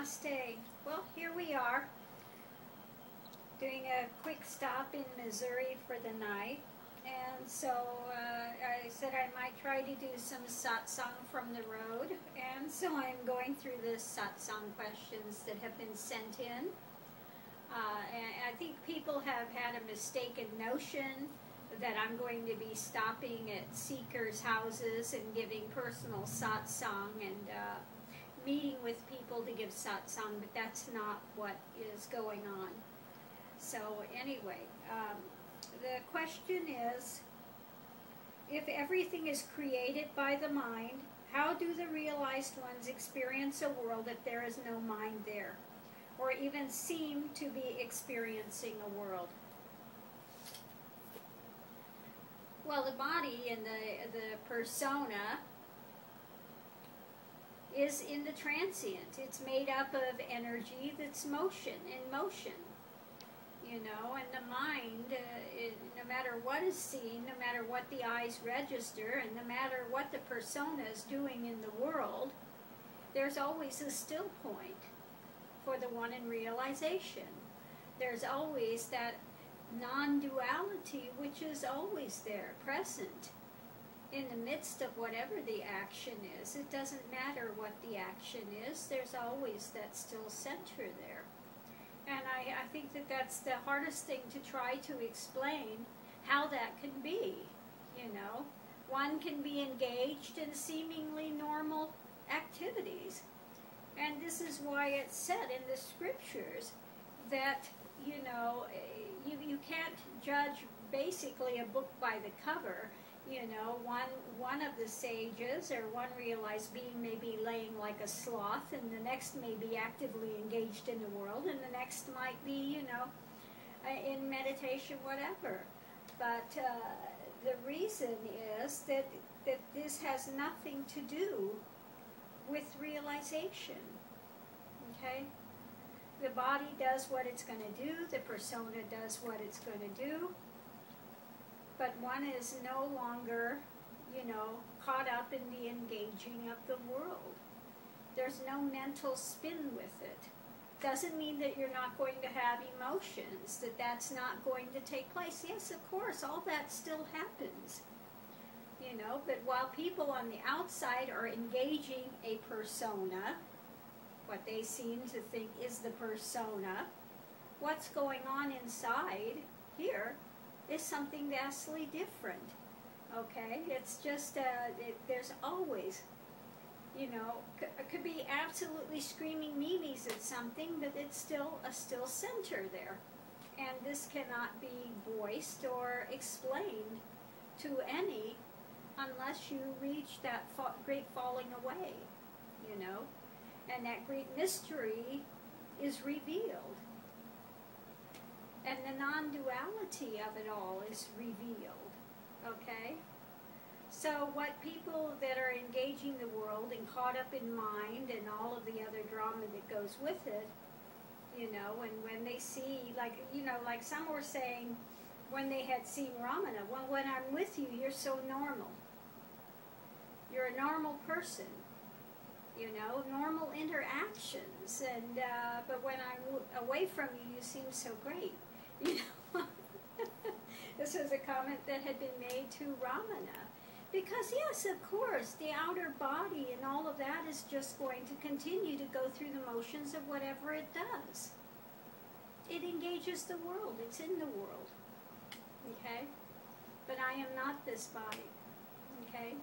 Namaste. Well, here we are doing a quick stop in Missouri for the night. And so I said I might try to do some satsang from the road. And so I'm going through the satsang questions that have been sent in. And I think people have had a mistaken notion that I'm going to be stopping at seekers' houses and giving personal satsang and meeting with people to give satsang, but that's not what is going on. So anyway, the question is, if everything is created by the mind, how do the realized ones experience a world if there is no mind there, or even seem to be experiencing a world? Well, the body and the persona is in the transient. It's made up of energy that's in motion. You know, and the mind, no matter what is seen, no matter what the eyes register, and no matter what the persona is doing in the world, there's always a still point for the one in realization. There's always that non-duality which is always there, present, in the midst of whatever the action is. It doesn't matter what the action is, there's always that still center there. And I think that that's the hardest thing to try to explain, how that can be, you know. One can be engaged in seemingly normal activities. And this is why it's said in the scriptures that, you know, you can't judge basically a book by the cover. You know, one of the sages or one realized being may be laying like a sloth, and the next may be actively engaged in the world, and the next might be, you know, in meditation, whatever. But the reason is that this has nothing to do with realization, okay? The body does what it's going to do, the persona does what it's going to do, but one is no longer, you know, caught up in the engaging of the world. There's no mental spin with it. Doesn't mean that you're not going to have emotions, that that's not going to take place. Yes, of course, all that still happens. You know, but while people on the outside are engaging a persona, what they seem to think is the persona, what's going on inside here is something vastly different, okay? It's just, there's always, you know, it could be absolutely screaming memes at something, but it's still a still center there. And this cannot be voiced or explained to any unless you reach that great falling away, you know? And that great mystery is revealed. And the non-duality of it all is revealed, okay? So what people that are engaging the world and caught up in mind and all of the other drama that goes with it, you know, and when they see, like, you know, like some were saying when they had seen Ramana, well, when I'm with you, you're so normal. You're a normal person, you know, normal interactions, and but when I'm away from you, you seem so great. You know, this was a comment that had been made to Ramana. Because yes, of course, the outer body and all of that is just going to continue to go through the motions of whatever it does. It engages the world. It's in the world. Okay? But I am not this body. Okay?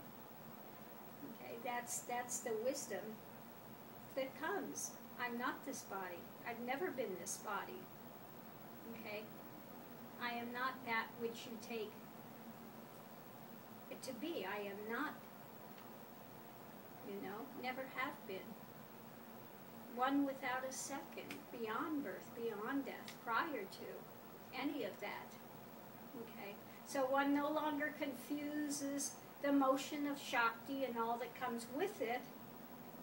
Okay, that's the wisdom that comes. I'm not this body. I've never been this body. Okay? I am not that which you take it to be. I am not. You know, never have been. One without a second, beyond birth, beyond death, prior to any of that. Okay? So one no longer confuses the motion of Shakti and all that comes with it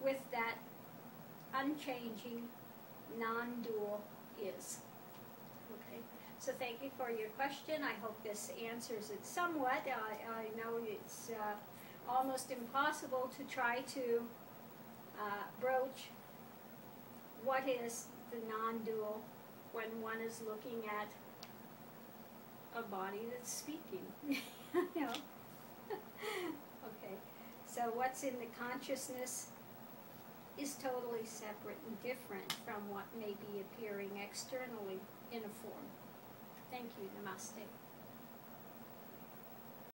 with that unchanging, non-dual is. Okay? So thank you for your question. I hope this answers it somewhat. I know it's almost impossible to try to broach what is the non-dual when one is looking at a body that's speaking? You know? Okay, so what's in the consciousness is totally separate and different from what may be appearing externally in a form. Thank you. Namaste.